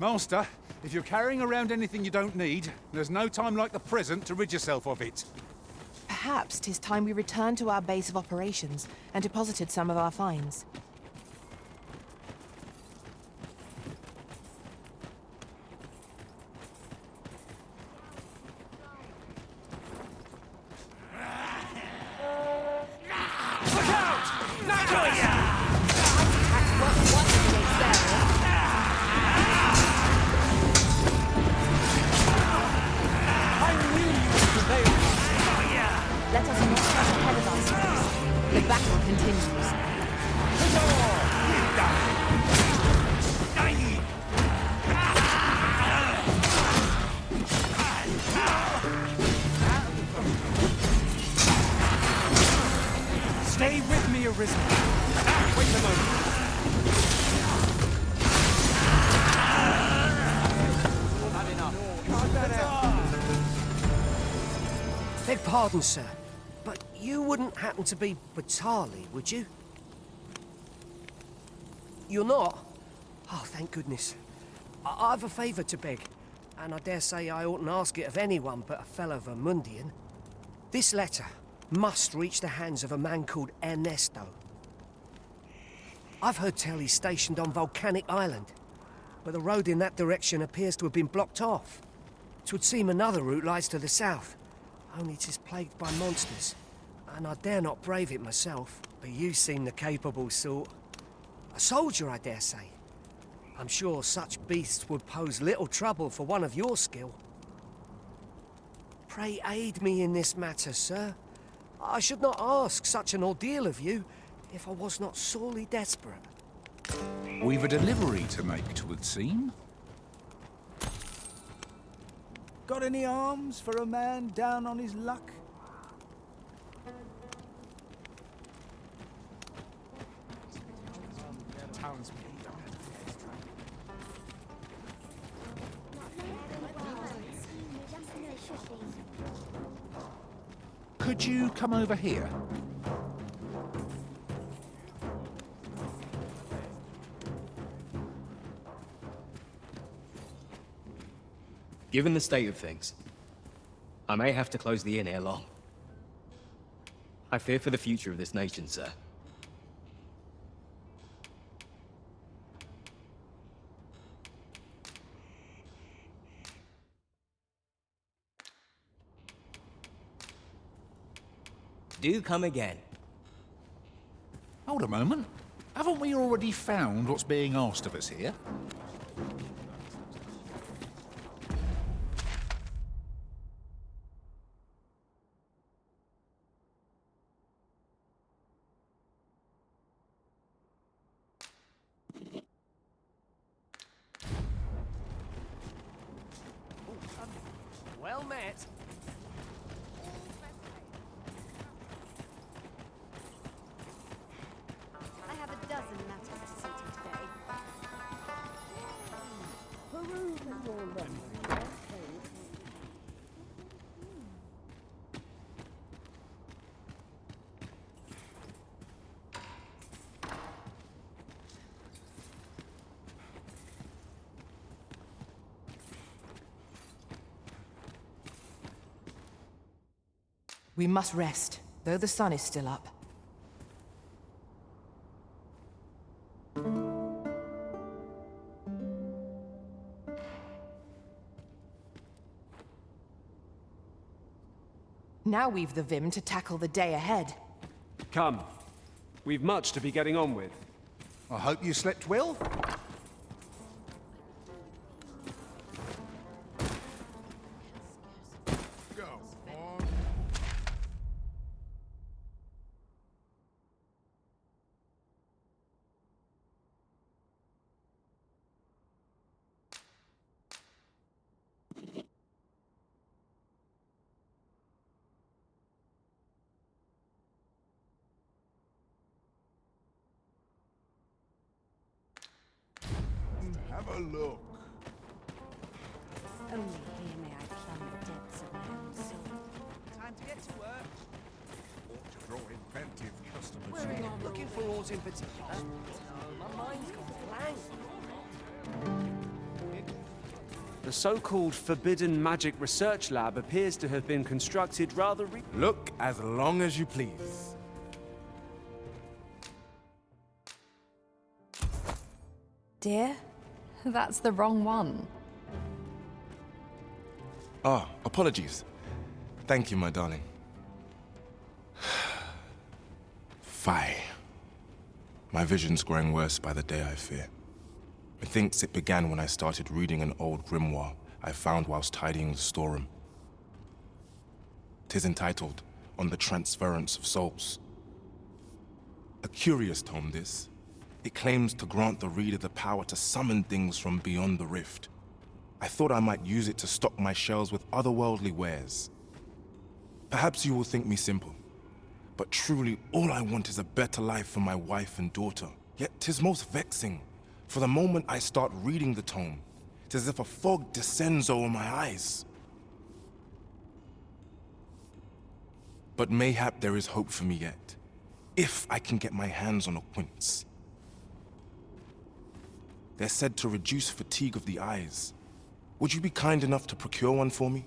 Master, if you're carrying around anything you don't need, there's no time like the present to rid yourself of it. Perhaps 'tis time we returned to our base of operations and deposited some of our finds. Let us not get ahead of ourselves. The battle continues. Stay with me, Arisen. Wait a moment. Beg pardon, sir, but you wouldn't happen to be Batali, would you? You're not? Oh, thank goodness. I've a favour to beg, and I dare say I oughtn't ask it of anyone but a fellow Vermundian. This letter must reach the hands of a man called Ernesto. I've heard tell he's stationed on Volcanic Island, but the road in that direction appears to have been blocked off. 'Twould seem another route lies to the south, only 'tis plagued by monsters, and I dare not brave it myself. But you seem the capable sort. A soldier, I dare say. I'm sure such beasts would pose little trouble for one of your skill. Pray aid me in this matter, sir. I should not ask such an ordeal of you if I was not sorely desperate. We've a delivery to make, 'twould seem. Got any arms for a man down on his luck? Could you come over here? Given the state of things, I may have to close the inn ere long. I fear for the future of this nation, sir. Do come again. Hold a moment. Haven't we already found what's being asked of us here? Well met. I have a dozen matters to see to today. We must rest, though the sun is still up. Now we've the vim to tackle the day ahead. Come. We've much to be getting on with. I hope you slept well. Have a look. Only here may I plumb the depths of my own soul. Time to get to work. Ought to draw in plenty of customers. Where are you looking for aught in particular? No, my mind's gone blank. The so-called Forbidden Magic Research Lab appears to have been constructed rather Look as long as you please. Dear, that's the wrong one. Ah, apologies. Thank you, my darling. Fie. My vision's growing worse by the day, I fear. Methinks it began when I started reading an old grimoire I found whilst tidying the storeroom. 'Tis entitled, On the Transference of Souls. A curious tome, this. It claims to grant the reader the power to summon things from beyond the rift. I thought I might use it to stock my shelves with otherworldly wares. Perhaps you will think me simple, but truly all I want is a better life for my wife and daughter. Yet 'tis most vexing, for the moment I start reading the tome, it's as if a fog descends over my eyes. But mayhap there is hope for me yet, if I can get my hands on a quince. They're said to reduce fatigue of the eyes. Would you be kind enough to procure one for me?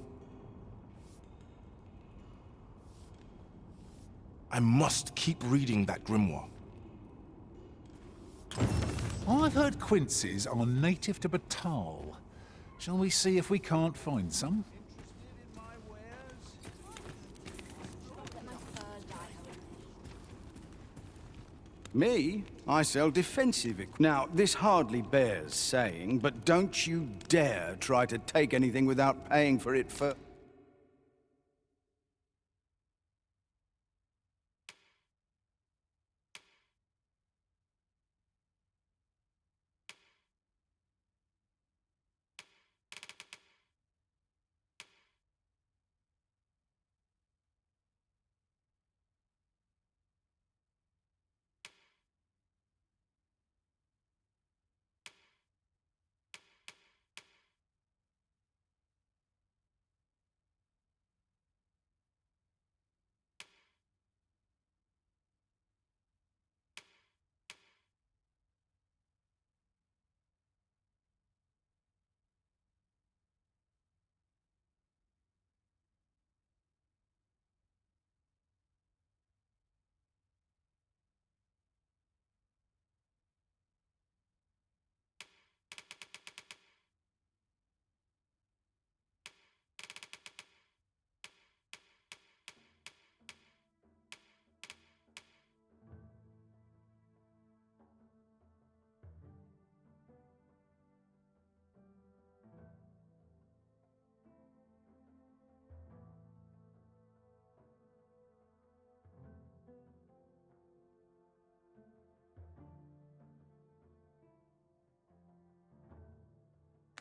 I must keep reading that grimoire. I've heard quinces are native to Batal. Shall we see if we can't find some? Me? I sell defensive equipment. Now, this hardly bears saying, but don't you dare try to take anything without paying for it first.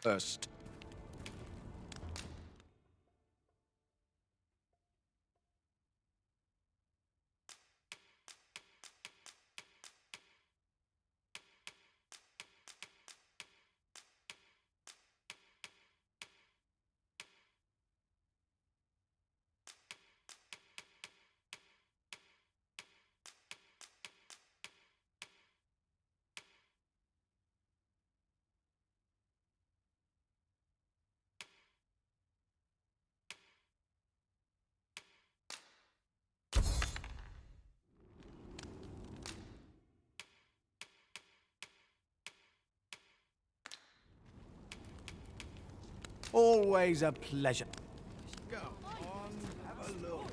First. Always a pleasure. Go on, have a look.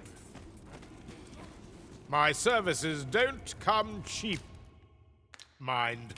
My services don't come cheap. Mind.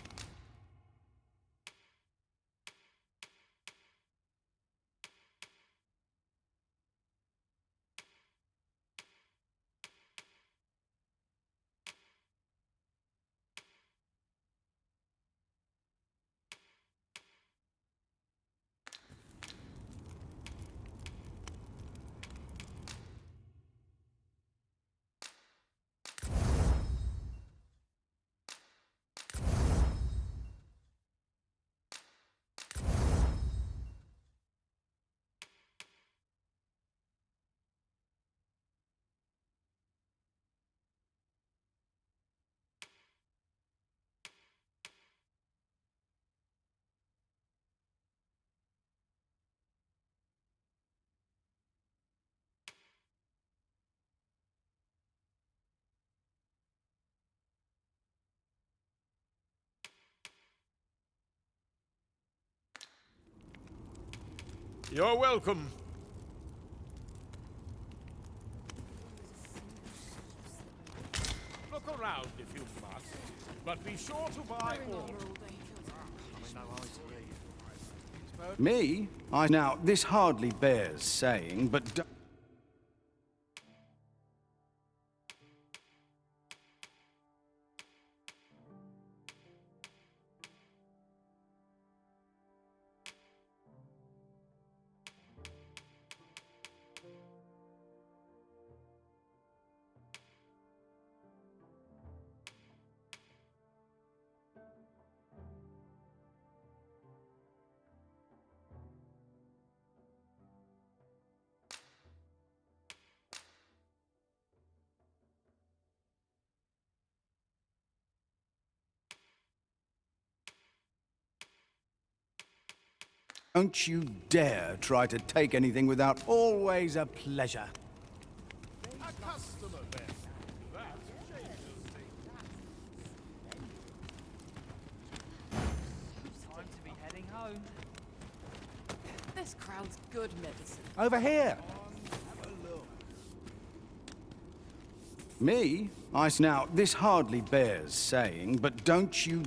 You're welcome. Look around if you must, but be sure to buy all. Me? Now, this hardly bears saying, but don't you dare try to take anything without always a pleasure. A customer then. That changes things. Time to be heading home. This crowd's good medicine. Over here. Me? Now, this hardly bears saying, but don't you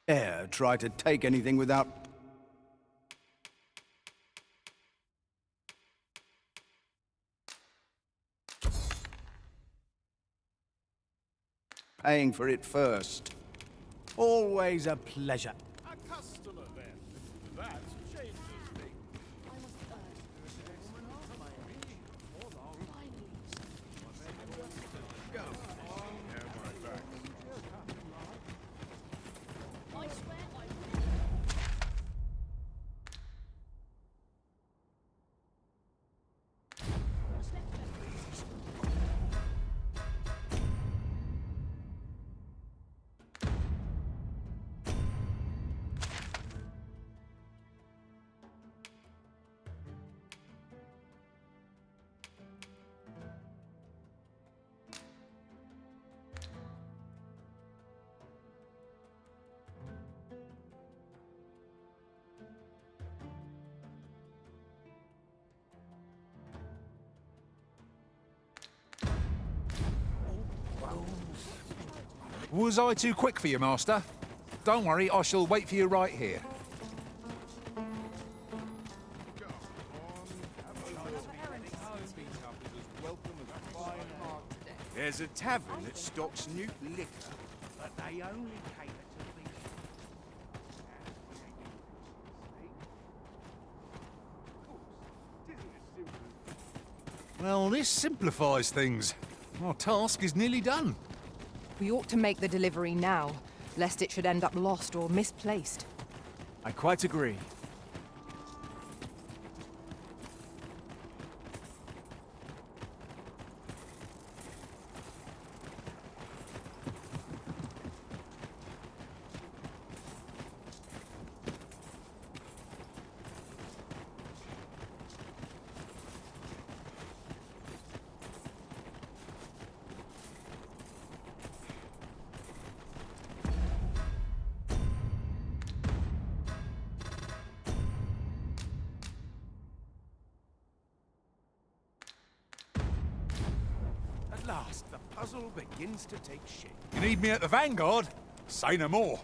dare try to take anything without paying for it first? Always a pleasure. A customer then. That changes things. Was I too quick for you, Master? Don't worry, I shall wait for you right here. There's a tavern that stocks new liquor, but they only cater to Well, this simplifies things. Our task is nearly done. We ought to make the delivery now, lest it should end up lost or misplaced. I quite agree. At last, the puzzle begins to take shape. You need me at the Vanguard? Say no more.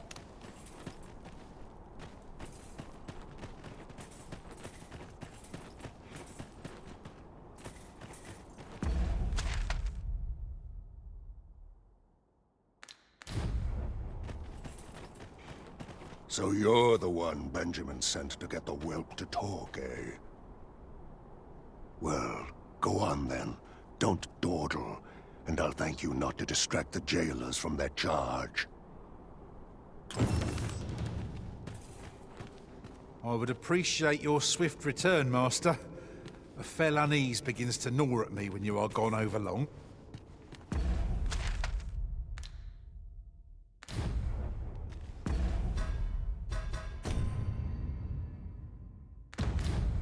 So you're the one Benjamin sent to get the whelp to talk, eh? Well, go on then. Don't dawdle, and I'll thank you not to distract the jailers from their charge. I would appreciate your swift return, Master. A fell unease begins to gnaw at me when you are gone over long.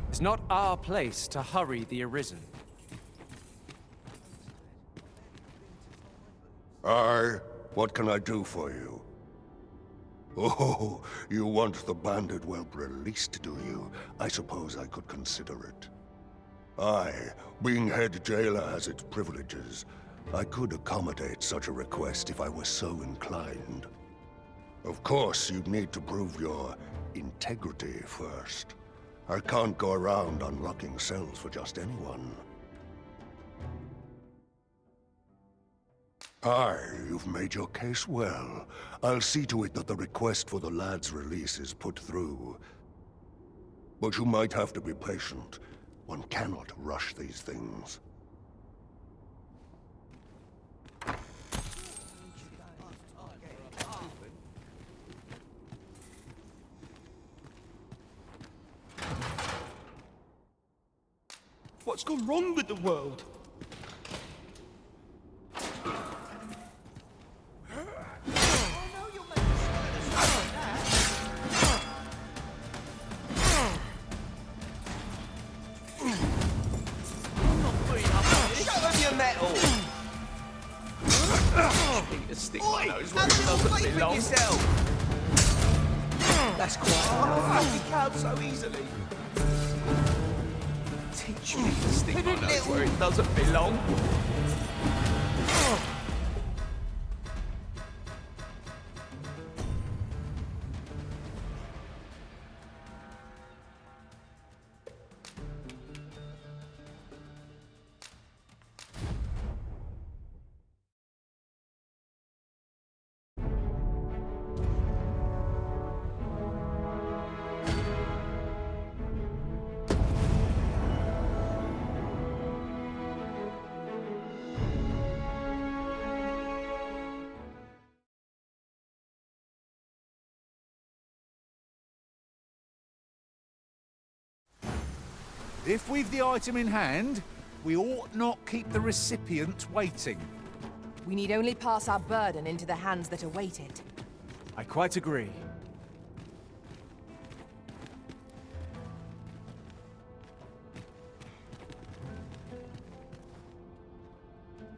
It's not our place to hurry the Arisen. Aye, what can I do for you? Oh, you want the bandit whelp released, do you? I suppose I could consider it. Aye, being head jailer has its privileges. I could accommodate such a request if I were so inclined. Of course, you'd need to prove your integrity first. I can't go around unlocking cells for just anyone. Aye, you've made your case well. I'll see to it that the request for the lad's release is put through. But you might have to be patient. One cannot rush these things. What's gone wrong with the world? Stick my nose where it doesn't belong. That's quite you can't so easily. Teach me to stick my nose where it doesn't belong. If we've the item in hand, we ought not keep the recipient waiting. We need only pass our burden into the hands that await it. I quite agree.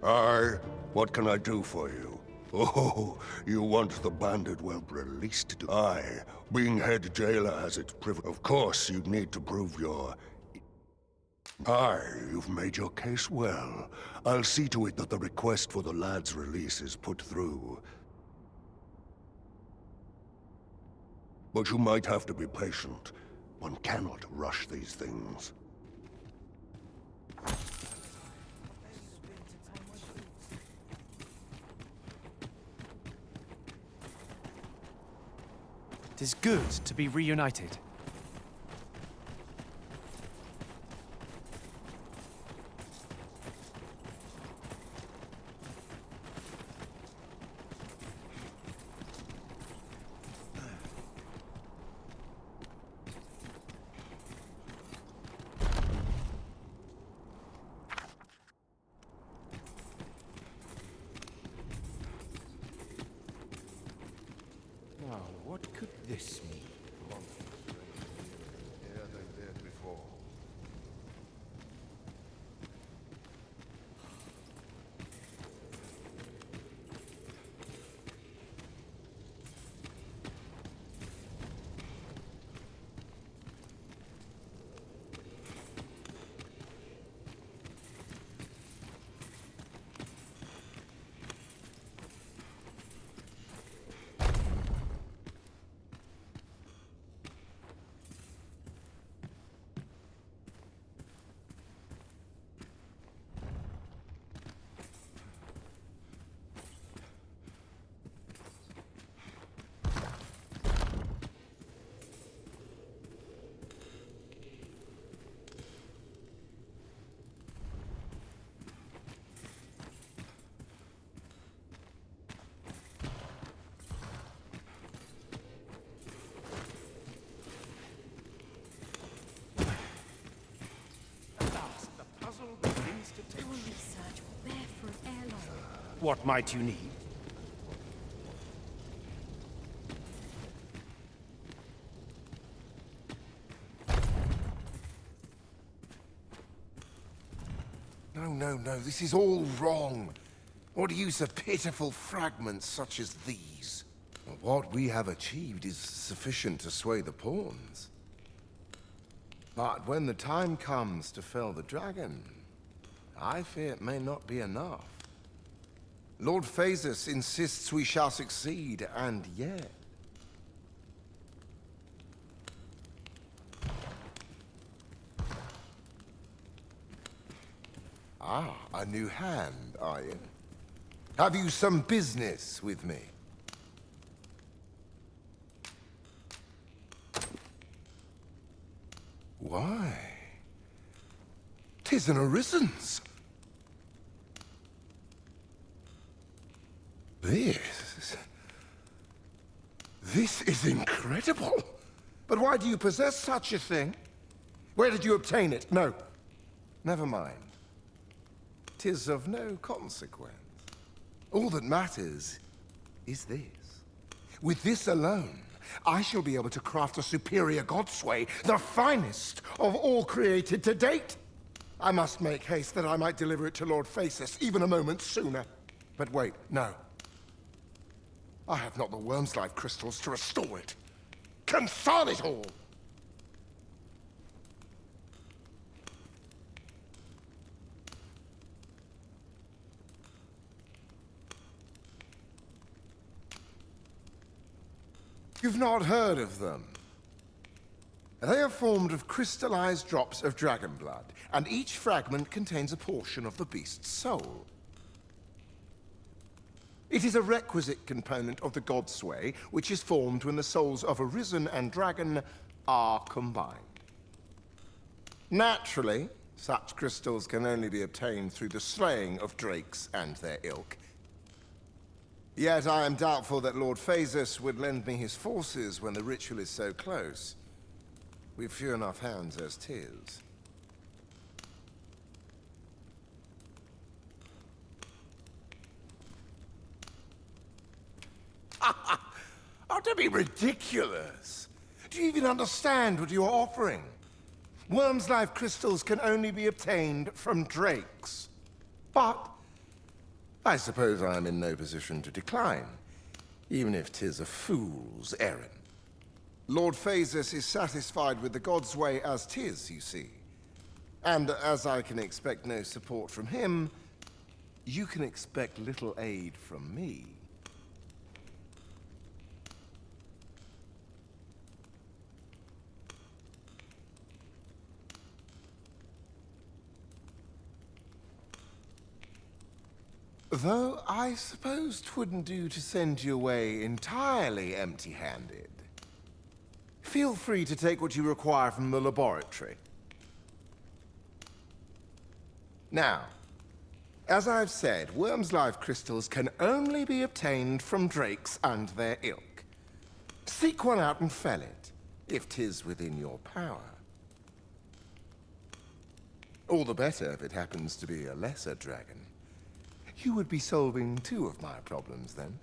Aye, what can I do for you? Oh, you want the bandit whelp released, do Aye, being head jailer has its privilege. Of course, you'd need to prove your... Aye, you've made your case well. I'll see to it that the request for the lad's release is put through. But you might have to be patient. One cannot rush these things. It is good to be reunited. Now, what could this mean? Here they did before. What might you need? No, this is all wrong. What use of pitiful fragments such as these? What we have achieved is sufficient to sway the pawns. But when the time comes to fell the dragon, I fear it may not be enough. Lord Phasus insists we shall succeed, and yet... Ah, a new hand, are you? Have you some business with me? Why? 'Tis an Arisen's. This is incredible. But why do you possess such a thing? Where did you obtain it? No, never mind. 'Tis of no consequence. All that matters is this. With this alone, I shall be able to craft a superior godsway, the finest of all created to date. I must make haste that I might deliver it to Lord Phasus even a moment sooner. But wait, no. I have not the worm's life crystals to restore it. Confound it all! You've not heard of them. They are formed of crystallized drops of dragon blood, and each fragment contains a portion of the beast's soul. It is a requisite component of the godsway, which is formed when the souls of Arisen and Dragon are combined. Naturally, such crystals can only be obtained through the slaying of drakes and their ilk. Yet I am doubtful that Lord Phasus would lend me his forces when the ritual is so close. We've few enough hands as 'tis. Oh, don't be ridiculous! Do you even understand what you're offering? Worm's life crystals can only be obtained from drakes. But I suppose I am in no position to decline, even if 'tis a fool's errand. Lord Phasus is satisfied with the God's way as 'tis, you see. And as I can expect no support from him, you can expect little aid from me. Though I suppose 'twouldn't do to send you away entirely empty-handed. Feel free to take what you require from the laboratory. Now, as I've said, worm's life crystals can only be obtained from drakes and their ilk. Seek one out and fell it, if 'tis within your power. All the better if it happens to be a lesser dragon. You would be solving two of my problems, then.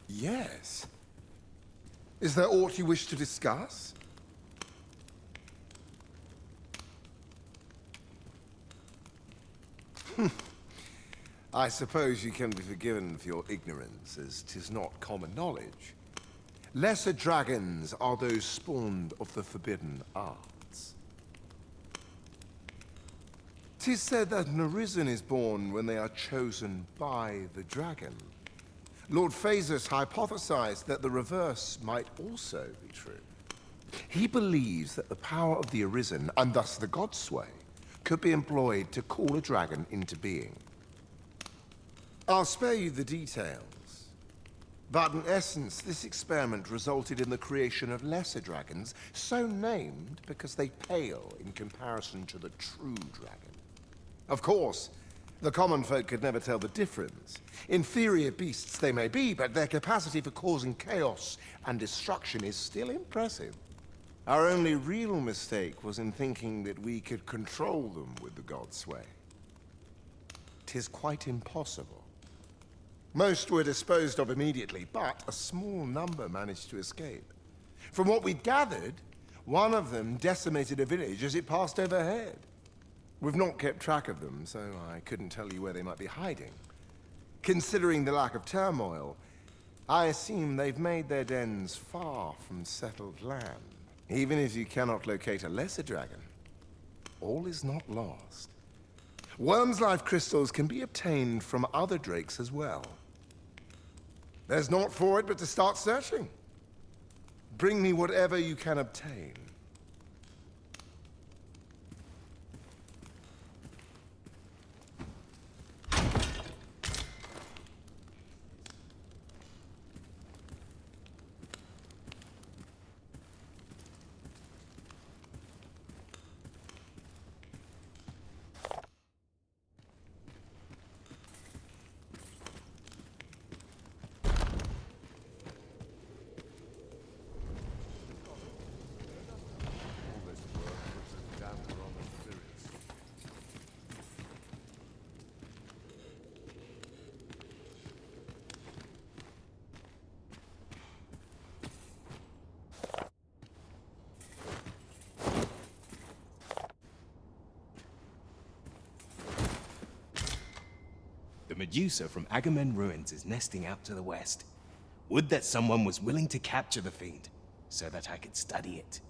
Yes. Is there aught you wish to discuss? I suppose you can be forgiven for your ignorance, as 'tis not common knowledge. Lesser dragons are those spawned of the forbidden arts. 'Tis said that an Arisen is born when they are chosen by the dragon. Lord Phasus hypothesized that the reverse might also be true. He believes that the power of the Arisen, and thus the Godsway, could be employed to call a dragon into being. I'll spare you the details. But in essence, this experiment resulted in the creation of lesser dragons, so named because they pale in comparison to the true dragon. Of course, the common folk could never tell the difference. Inferior beasts they may be, but their capacity for causing chaos and destruction is still impressive. Our only real mistake was in thinking that we could control them with the God's sway. 'Tis quite impossible. Most were disposed of immediately, but a small number managed to escape. From what we'd gathered, one of them decimated a village as it passed overhead. We've not kept track of them, so I couldn't tell you where they might be hiding. Considering the lack of turmoil, I assume they've made their dens far from settled land. Even if you cannot locate a lesser dragon, all is not lost. Worm's life crystals can be obtained from other drakes as well. There's naught for it but to start searching. Bring me whatever you can obtain. The Medusa from Agamemnon Ruins is nesting out to the west. Would that someone was willing to capture the fiend, so that I could study it.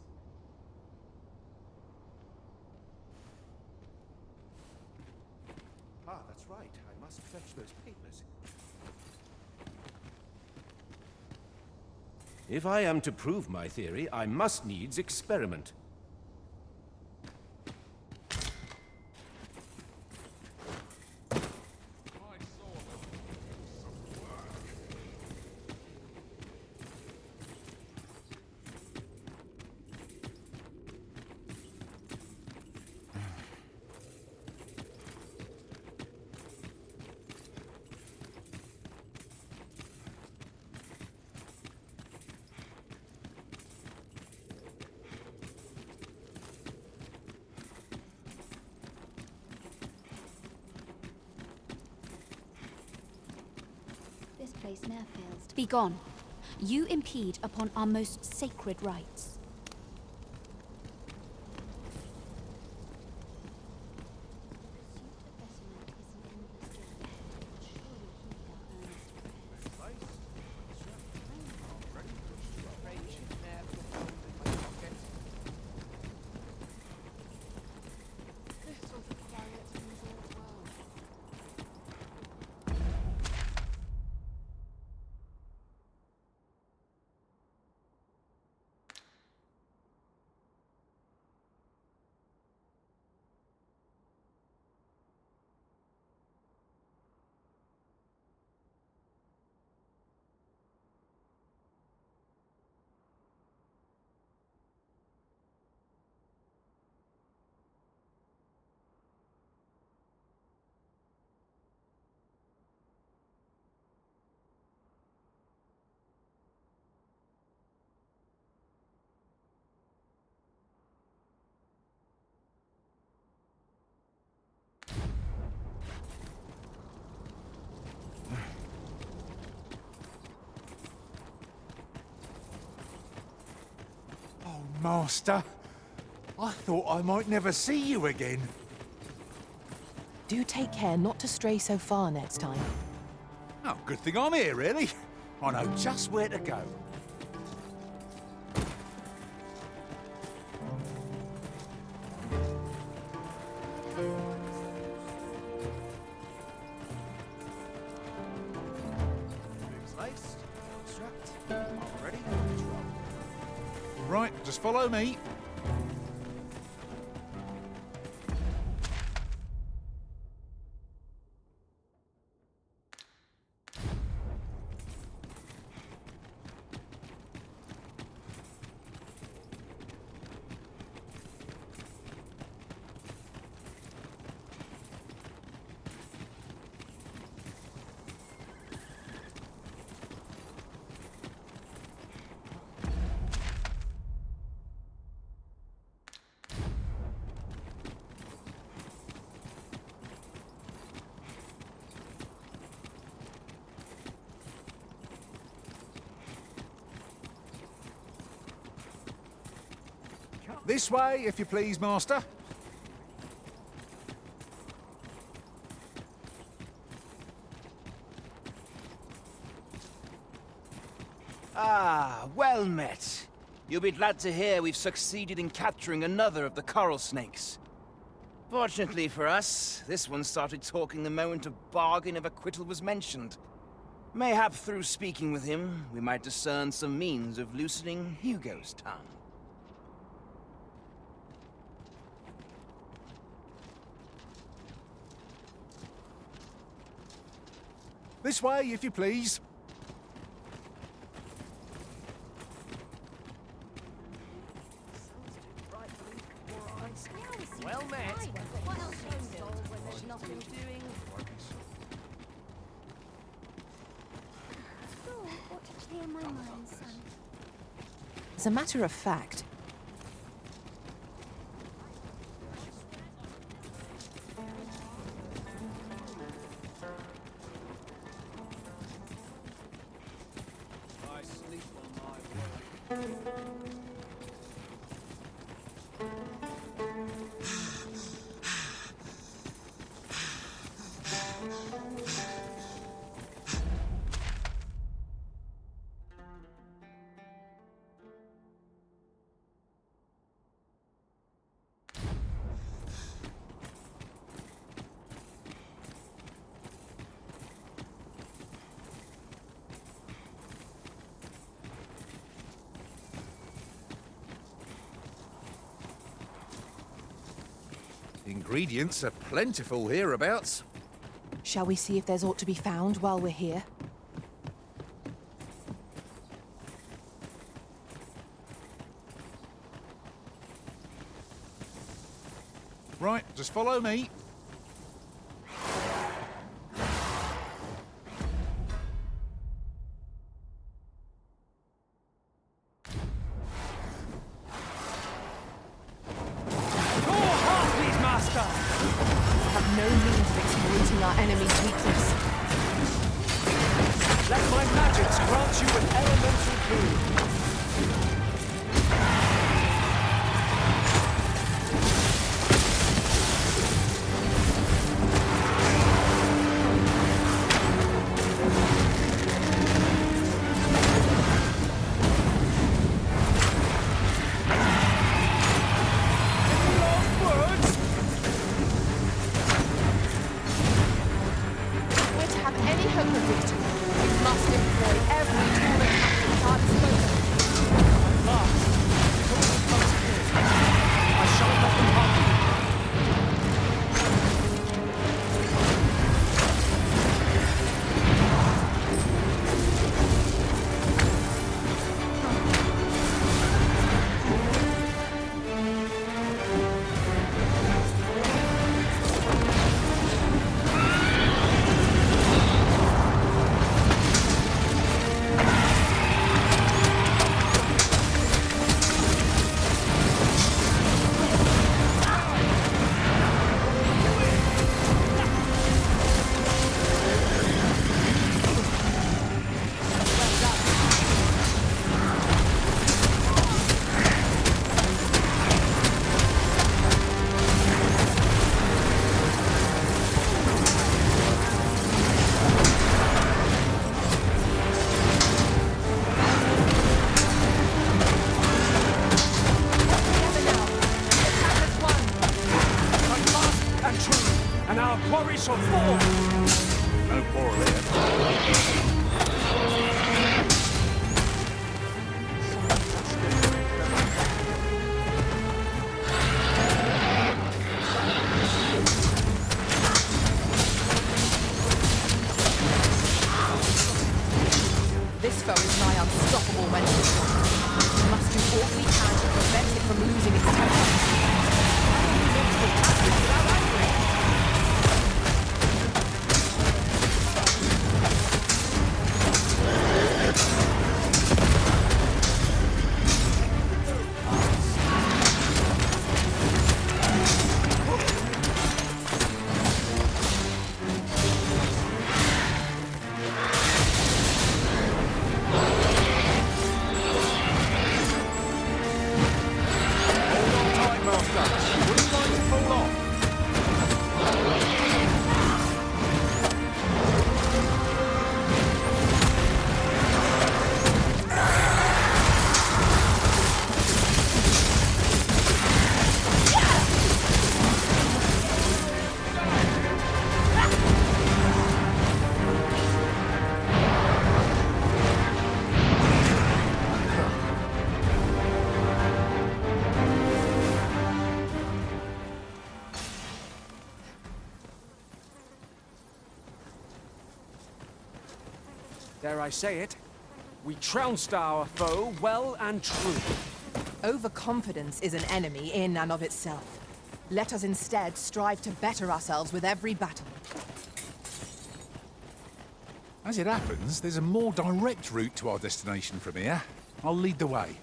Ah, that's right. I must fetch those papers. If I am to prove my theory, I must needs experiment. This place ne'er fails to be gone. You impede upon our most sacred rites. Master, I thought I might never see you again. Do take care not to stray so far next time. Oh, good thing I'm here, really. I know just where to go. Right, just follow me. This way, if you please, Master. Ah, well met. You'll be glad to hear we've succeeded in capturing another of the coral snakes. Fortunately for us, this one started talking the moment a bargain of acquittal was mentioned. Mayhap through speaking with him, we might discern some means of loosening Hugo's tongue. This way, if you please. Well met. What else are you doing when there's nothing doing? What to clear my mind, son? As a matter of fact, I sleep on my work. Ingredients are plentiful hereabouts. shall we see if there's aught to be found while we're here? Right, just follow me. Have no means of exploiting our enemy's weakness. Let my magics grant you an elemental boon. Dare I say it? We trounced our foe well and truly. Overconfidence is an enemy in and of itself. Let us instead strive to better ourselves with every battle. As it happens, there's a more direct route to our destination from here. I'll lead the way.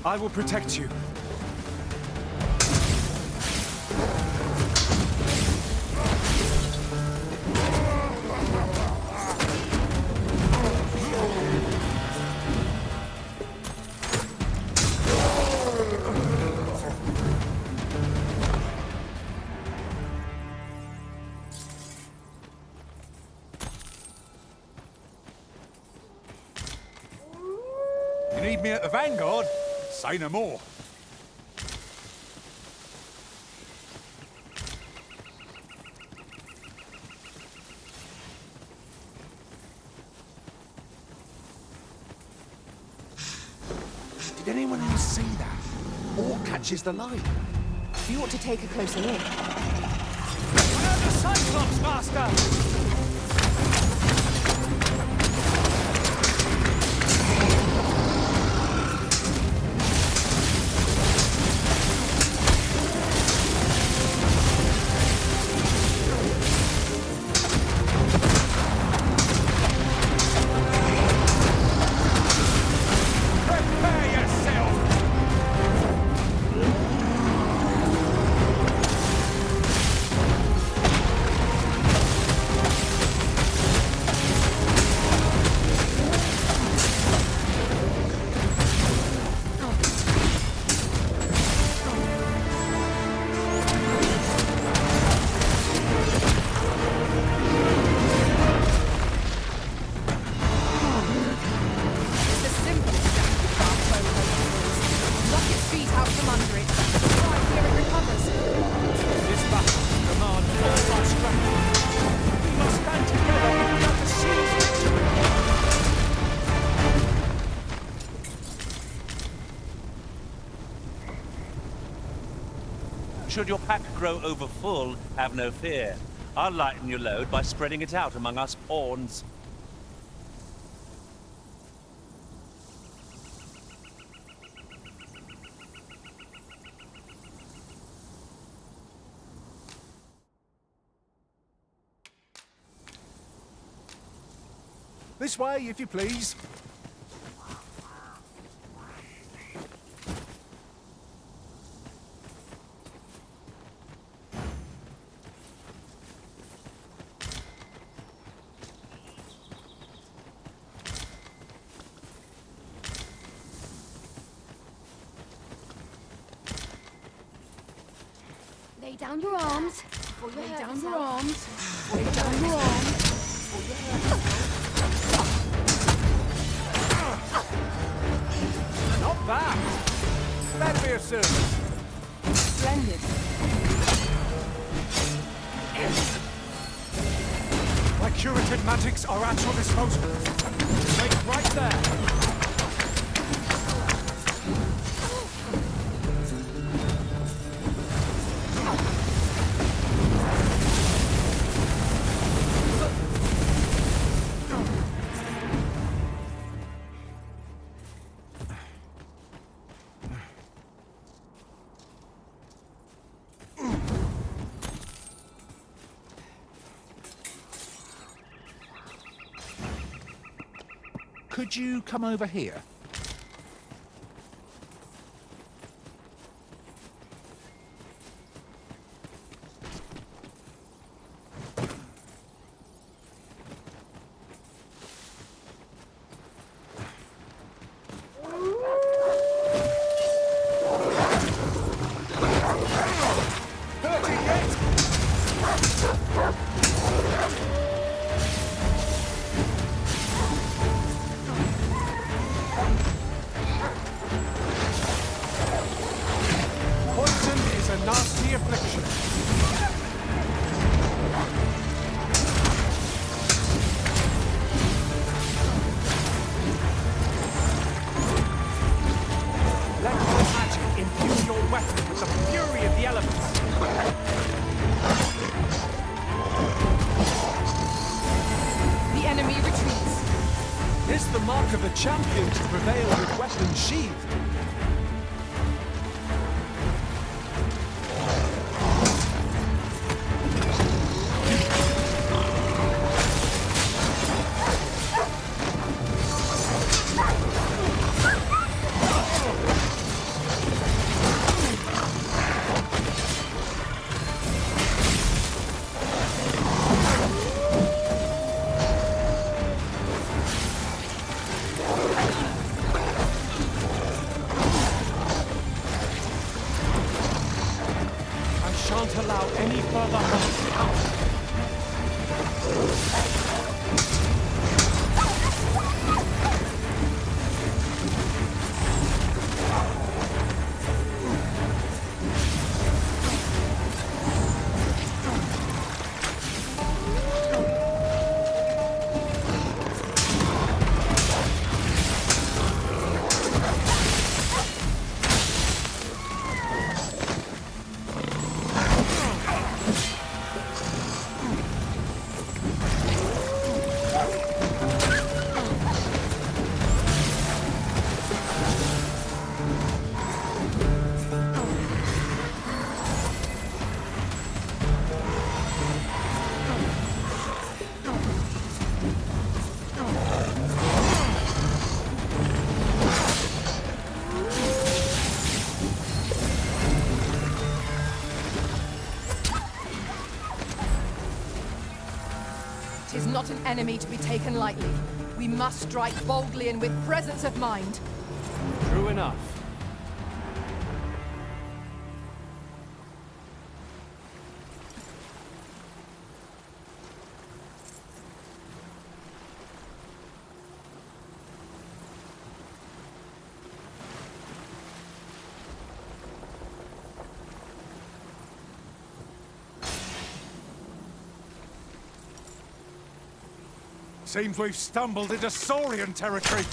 I will protect you. You need me at the Vanguard? Say no more. Did anyone else see that? Or catches the light? You ought to take a closer look. Where are the Cyclops, Master? Should your pack grow overfull, have no fear. I'll lighten your load by spreading it out among us pawns. This way, if you please. Lay down your arms. Lay down your arms. Lay down your arms. Not bad. That'd be a service. Splendid. My curative magics are at your disposal. Wait right there. Could you come over here? 'Tis the mark of a champion to prevail with weapons sheathed. Shan't allow any further harm. Tis not an enemy to be taken lightly. We must strike boldly and with presence of mind. True enough. Seems we've stumbled into Saurian territory.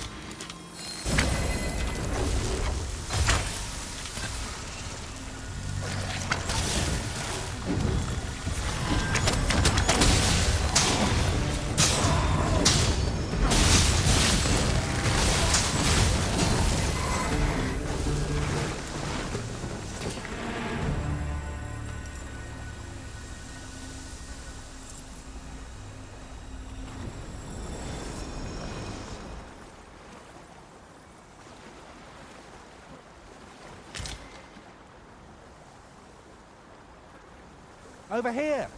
Over here.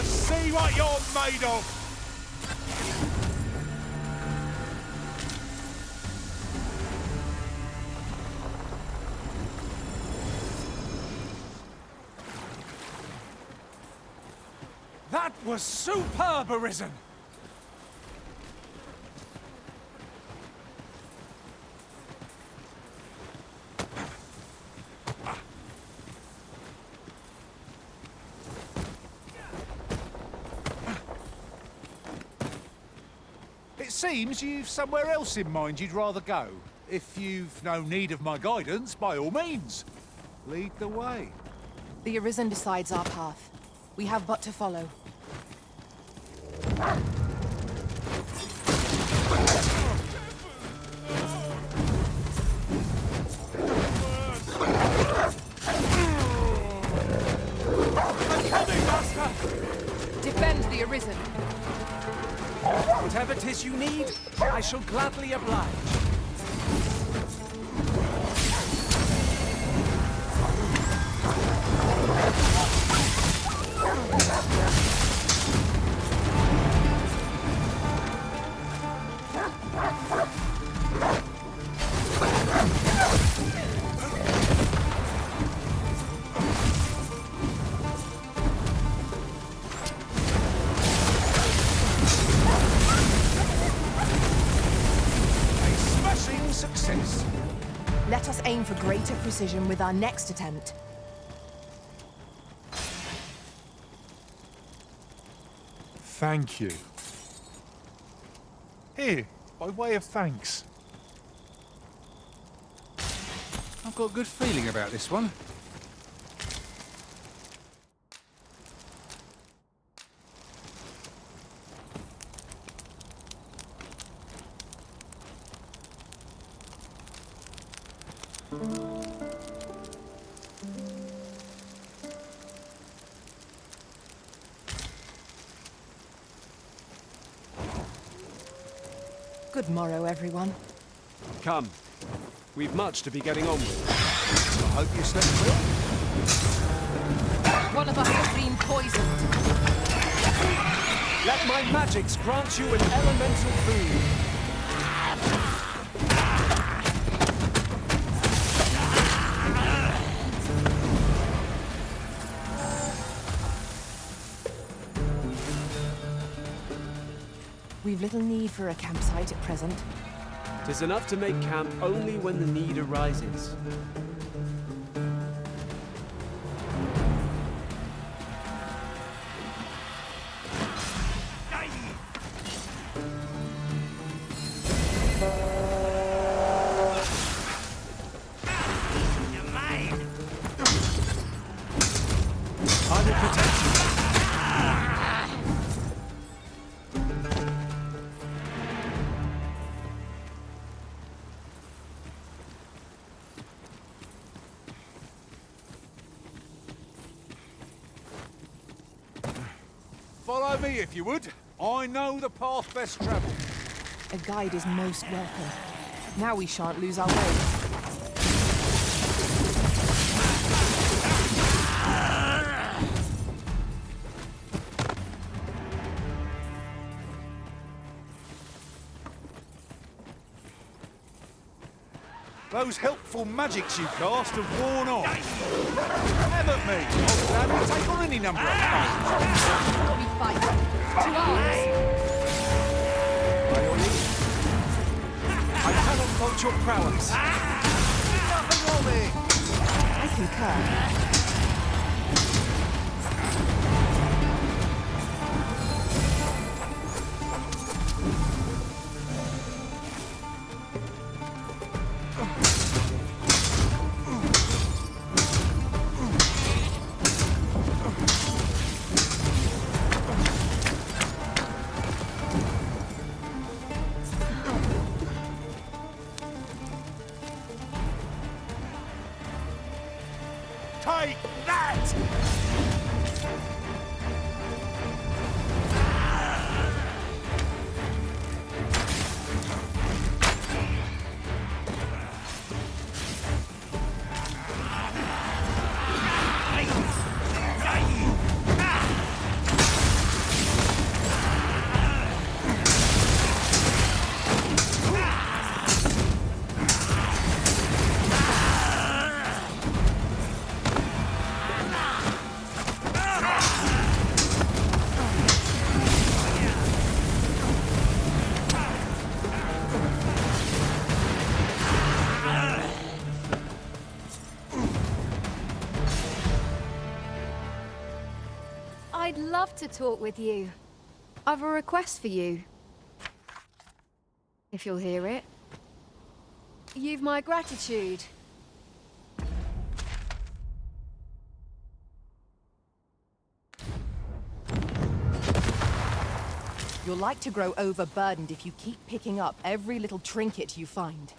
Let's see what you're made of! That was superb, Arisen! It seems you've somewhere else in mind you'd rather go. If you've no need of my guidance, by all means, lead the way. The Arisen decides our path. We have but to follow. Defend the Arisen. Whatever 'tis you need, I shall gladly oblige. Success. Let us aim for greater precision with our next attempt. Thank you. Here, by way of thanks. I've got a good feeling about this one. Good morrow, everyone. Come. We've much to be getting on with. I hope you slept well. One of us has been poisoned. Let my magics grant you an elemental boon. We've little need for a campsite at present. 'Tis enough to make camp only when the need arises. I will protect you. Follow me if you would. I know the path best travelled. A guide is most welcome. Now we shan't lose our way. Those helpful magics you cast have worn off. Have at me. I'll gladly take on any number of foes. We fight. To arms! By your leave. I cannot fault your prowess. Nothing of it. I concur. Take I'd love to talk with you. I've a request for you. If you'll hear it. You've my gratitude. You're like to grow overburdened if you keep picking up every little trinket you find.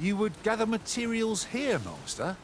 You would gather materials here, Master?